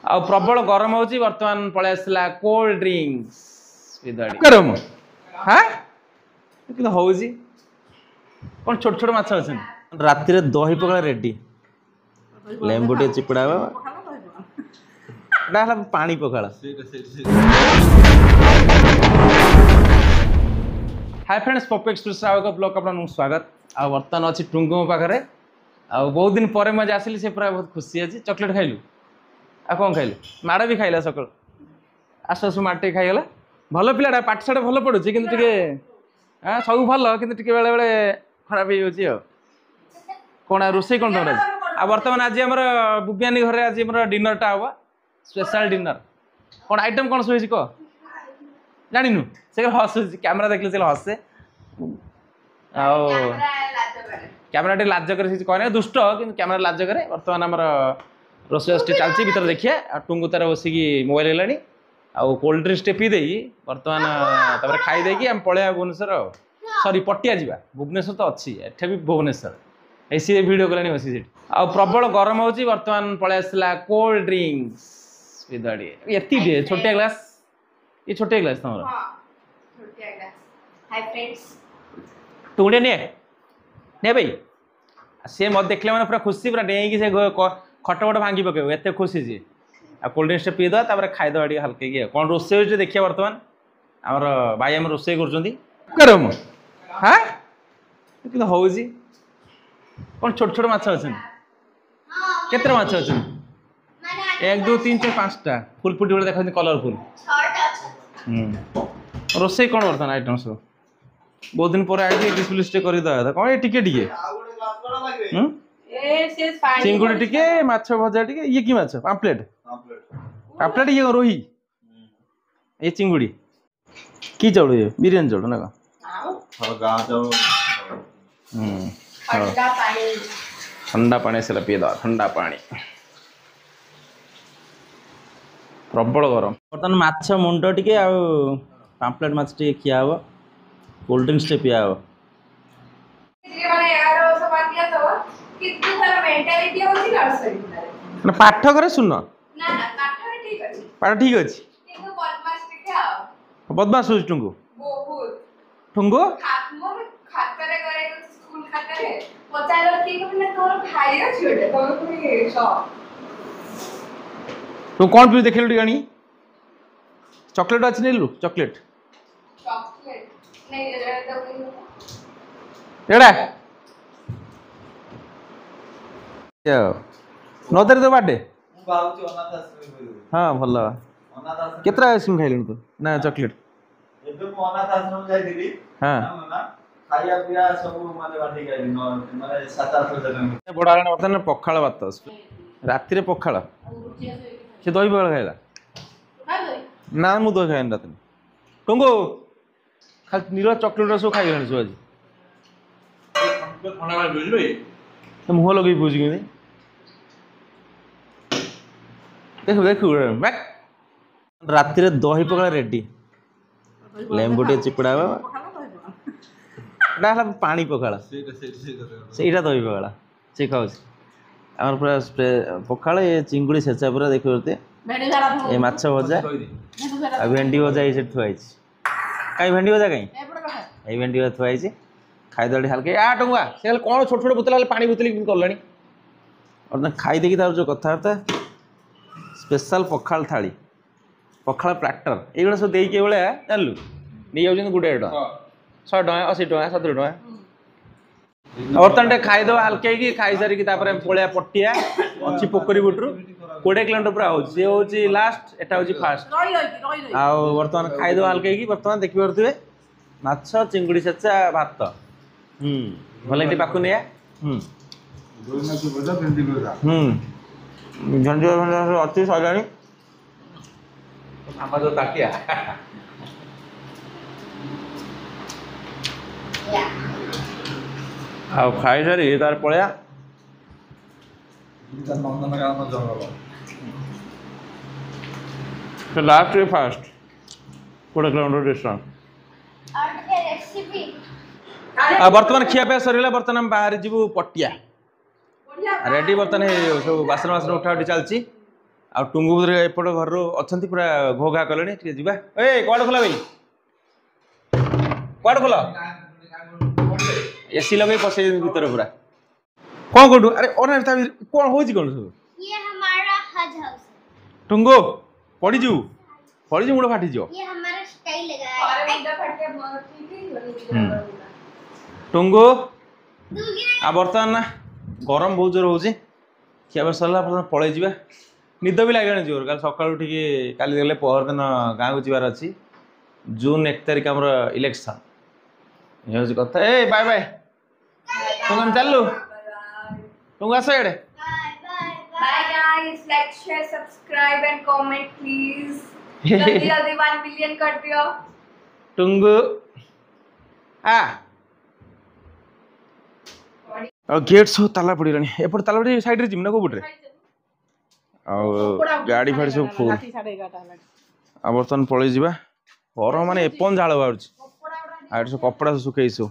आ प्रबल गरम होची वर्तमान पळे आसला कोल्ड ड्रिंक्स विदाड़ी गरम हां कि होची कोन छोट छोट माछ अछन राति रे दही पकड़ा रेडी लेंबू टे चिपड़ावा डाला पानी pakhala hi friends Pappu express Rao blog आपन स्वागत आ वर्तमान अछि टुंगो पाखरे आ बहुत दिन पर मजा आसिली से पूरा बहुत खुशी अछि चॉकलेट खाइलु आ कौन खाइलु माड़ भी खाइला सकल आस आस माटे खाइगला भल पिलाटा पाठशाठ भल पड़ुछि किंतु टिके हां सब भल किंतु टिके बेले बेले खराब ही होछि कोन रोसई कोन तमरा आ वर्तमान आज हमर बुबियानी घरे आज हमर डिनर टा होबा स्पेशल डिनर कोन आइटम कोन सोइछि को जानिनु से हस कैमरा देखले से हसे आओ कैमरा टे लाज करे से कहने दुष्ट किंतु कैमरा लाज करे वर्तमान हमर रोसई चलछि भीतर देखिए आ टुंगु तार बसी की मोबाइल हेलानी आ कोल्ड ड्रिंक्स टे पी देई वर्तमान तबरे खाई देकी हम पळेया भुवनेश्वर सॉरी पटिया जीवा भुवनेश्वर तो अच्छी एठे भी भुवनेश्वर ऐसी वीडियो कलानी बसी सेठी आ प्रबल गरम होची वर्तमान पळे आसला कोल्ड ड्रिंक्स विदाड़ी एती दे छोटे ग्लास ये छोटे ग्लास तमरो हां छोटे ग्लास हाय फ्रेंड्स टुंगडे ने भाई से मत देखले मैंने पूरा खुशी पूरा डेई से खट खट भांगी पके एते खुशी जी आ कोल्ड ड्रिंक्स पी दो तापर खाई दो हल्के की कौन रोसे होचे देखिए वर्तमान हमर भाई हम रोसे करछंती गरम हां कि होउजी कौन छोट छोट माछ अछन केते माछ अछन 1 2 3 4 5 टा फुल फुटी वाला देखा कलरफुल 6 टा अछन रोसे कौन वर्तमान आइटम सब बहुत दिन पर आई डिस्प्ले टे करि दा कौन टिके टिके ए से चिंगुड़ी टिके माछ भजा टिके ये की माछ पाम्पलेट पाम्पलेट ये रोही ये चिंगुड़ी की चाउल ये बिरयानी चाउल ना हां गा चाउल ठंडा पानी से पिए दा ठंडा पानी प्रबल गरम बर्तमान माछ मुंड टिके आ पाम्पलेट माछ टिके खिया हो कोल्ड ड्रिंक्स टे पिया हो कितनी सारा मेंटालिटी होची नर्सरी ना पाठ करे सुन ना ना पाठ ठीक अछि पाठ ठीक अछि किंतु बदमाश टिके आ बदमाश होच टुंगु बहुत टुंगु खातरे करे स्कूल खातरे पचारो की कहले तोर भाई अछि ओटे तोर कोनी स तू कोन पी देखलु गानी चॉकलेट अछि नेलु चॉकलेट नहीं एड़ा क्या नदर दे बाटे मु बाउची अनाथ आश्रम हां भलो अनाथ आश्रम केतरा आइसक्रीम खाइलु तू ना चॉकलेट एबे मु अनाथ आश्रम जाई दिली हां ना खाइया पिया सब माने बाटी खाइली माने 7-8 जन बडा रे वर्तन पखाळ भात राति रे पखाळ से दही पखाळ खाइला खा दही ना मु दही खाइन राति टंगो खाली नीला चॉकलेट सब खाइ गन सो आज खाना में बुझबे तो मुंह लगे बुझ गई देखो देखो बैक राति रे दही पकड़ा रेडी लेंबू टे चिपड़ावा डाला पानी पखाला सेटा दही पखाला से खाउस हमर पूरा पखाला ये चिंगुड़ी सेचा पूरा देखो होते ए माछ भजा आ भेंडी भजा ए से थुआई काई भेंडी भजा काई ए भेंडी भजा थुआई खाई दे हल्के आ टंगा से कौन छोट छोट बोतल पानी बोतल कलानी और खाई देखी तार जो कथबार्ता स्पेशल पखाल थाली पखाल प्लाटर ये सब देके भाया जानलु नहीं जाऊँ गुड़े टका 100 टका 80 टका 70 टका बर्तमान खाईद हल्के की खाई सारिकी पलिया पटिया अच्छी पोखरी बुटरू 20 किलोमीटर पूरा सी हूँ लास्ट एटा हूँ फास्ट आउ बर्तमान खाईद हल्के की बर्तमान देखी पारे माछ चिंगुड़ी सेचा भात भले पाकु निया झंझ अच्छी सजाणी जो ताकिया आ खाई सारी तार पलिया लास्ट फास्ट 20 किलोमीटर डिस्टेंस बर्तमान खियापिया सर बर्तमान बाहर जीव पटिया रेडी बर्तमान सब बासन बासन उठा उठी चलती ଆଉ ଟୁଙ୍ଗୁରେ ଏପଟ ଘରରୁ ଅଛନ୍ତି ପୁରା ଘୋ ଘା କଲେଣି ଟିକେ ଯିବା। ଏ କୁଆଡ଼େ ଖୋଲା ଭାଇ କୁଆଡ଼େ ଖୋଲ एसी लगे पसे भीतर पूरा कौन कोठू अरे और कौन होची कौन सब ये हमारा हज हाउस है। टुंगो पड़ी जू मुड़ फाटी जो ये हमारा स्टाइल लगा है। और मुंडा फट के बहुत ठीक है टुंगो आ बर्तमान ना गरम बहुत जोर होची खिया सरला पळै जिबा निद भी लागलानी जोर काल सकाळू ठीक काली गले पहर दिन गाँ को जीवार अछि जून 1 तारिख हमर इलेक्शन ये होची कथा ए बाय बाय तुम चलू तुम आस इडे Bye guys, like, share, subscribe and comment please. जल्दी जल्दी 1 billion कर दियो। टुंगु आ और गेट सब ताला पड़ी रानी एपट ताला पड़ी साइड रे जिम ना को बुटरे और गाड़ी फाड़ी सब फुल आ बर्तन पळै जिबा गरम माने एपन झाळ बाउछ आ सब कपड़ा सुखै सब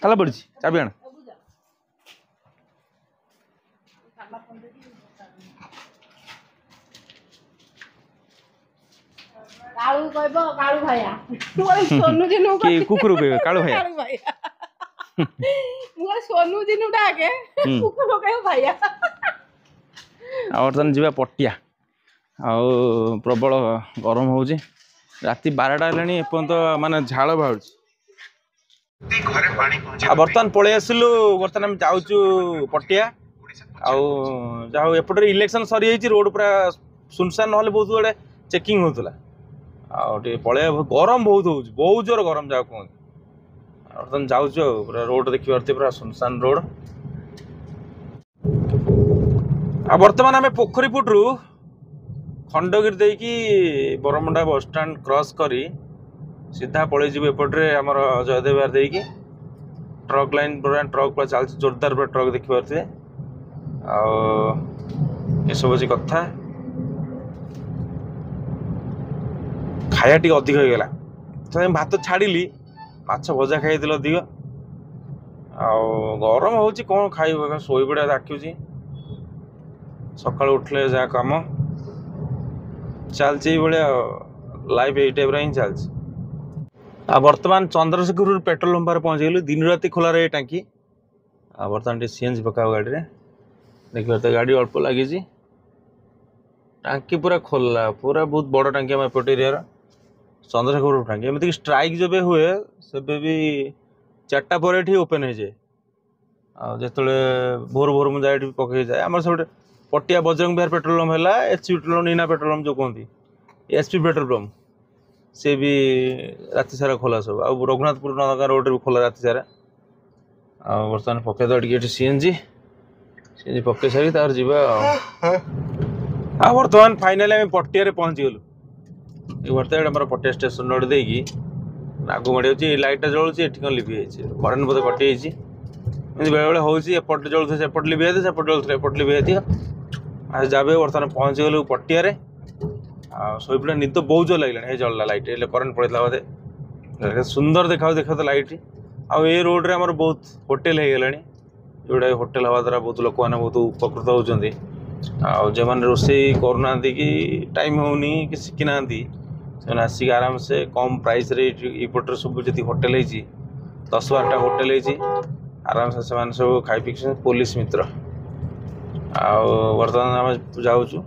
ताला पड़ी चाबी आण काळू कहबो काळू भाया मोर सोनू जिनु के कुकुर के काळू भाया मोर सोनू जिनु डाके कुकुर कहबो भाया आ बर्तन जिबा पटिया आ प्रबल गरम होउची राति 12टा हेलानी एपन तो माने झाळ बाउछ बर्तमान पळै आसिलु बर्तमान हम जाउचु पटिया आउ जाउ एपटर इलेक्शन सरी जाइछि रोड पूरा सुनसान नहले बहुत बड़े चेकिंग होतला आउ टे पळै गरम बहुत जोर गरम जाउ कोन बर्तमान जाउचु पूरा रोड देखि परते पूरा सुनसान रोड आ बर्तमान हमें पोखरीपुटरू खंडगिरी देकी बरमुंडा बस स्टैंड क्रॉस करी सीधा पळै जिबे एपटरे हमर जयदेवार देकी ट्रक लाइन पूरा ट्रक पूरा चल जोरदार पूरा ट्रक देखि परते आ ये सब जी कथा खाया टी अधिक हो गला तो भात छाड़िली माछ भजा खाई अधिक आ गरम होची कौन खाइब शोई पड़ा डाकुची सकाळ उठले जा काम चलची भाया लाइफ यही टाइप ही चलती आ बर्तमान चंद्रशेखर पेट्रोल पंप पर पहुँच गलु दिन राति खोला रहे टांकी आ बर्तमान सीएनजी पकाओ गाड़ी रे देखिए तो गाड़ी अल्प लगी टांकी पूरा खोला पूरा बहुत बड़ टांकी आम एपट एरिया चंद्रशेखर टांकी एमती स्ट्राइक जब हुए से भी 4टा पर ओपन हो जाए आते भोर भोर मुझे जाए पकई जाए आम सब पटिया बजरंग बिहार पेट्रोल पंप है एचपी पेट्रोल पंप नीना पेट्रोल पंप जो कहती एचपी पेट्रोल पंप से भी राति सारा खोला सब आ रघुनाथपुर नंदगाँ रोड भी खोला राति सारा आ बर्तमान पकईद टे सीएनजी पकई सारी तार जीवा आ बर्तमान फाइनाली आम पटिया पहुँची गलु ये बर्तमान आम पटिया स्टेशन रोड देकी आगू मड़ी होची लाइटा जलुची एठी कौन लिभि जाइए करेन्ट बोधे कटि जाइए बेले बेले होची एपट जलुथे सेपट लिभि जाए सेपट जलुथे एपट लिभि जाए जाबे बर्तमान पहुँची गलु पटिया शोपड़ा निद बहुत जोर लगे जल्ला लाइट करेन्ट पड़ता बोधे सुंदर देखा तो लाइट आउ ये रोड रे आमर बहुत होटेल हो गला जोड़ा होटेल हवा द्वारा बहुत लोक मैंने बहुत उपकृत होती जो रोसे करना कि टाइम होनी कि शिखी ना से आसिक आराम से कम प्राइस रे इपटर सब जी होटेल 10-12टा होटेल आराम से सब खाई पी पुलिस मित्र बर्तमान आम जाऊँ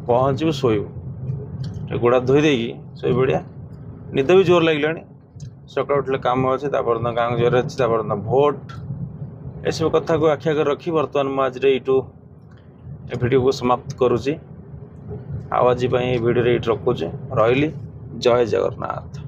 पहुँचू शोबू गोड़ा धोई देकी शोई पड़ा निद भी जोर लगे सकाल उठले काम अच्छे गाँव जोर अच्छे भोट ये सब कथा को आखि आगे रखी बर्तमान मुझे यूँ वीडियो को समाप्त करुँची आज भिडियो रखुचे रही जय जगन्नाथ।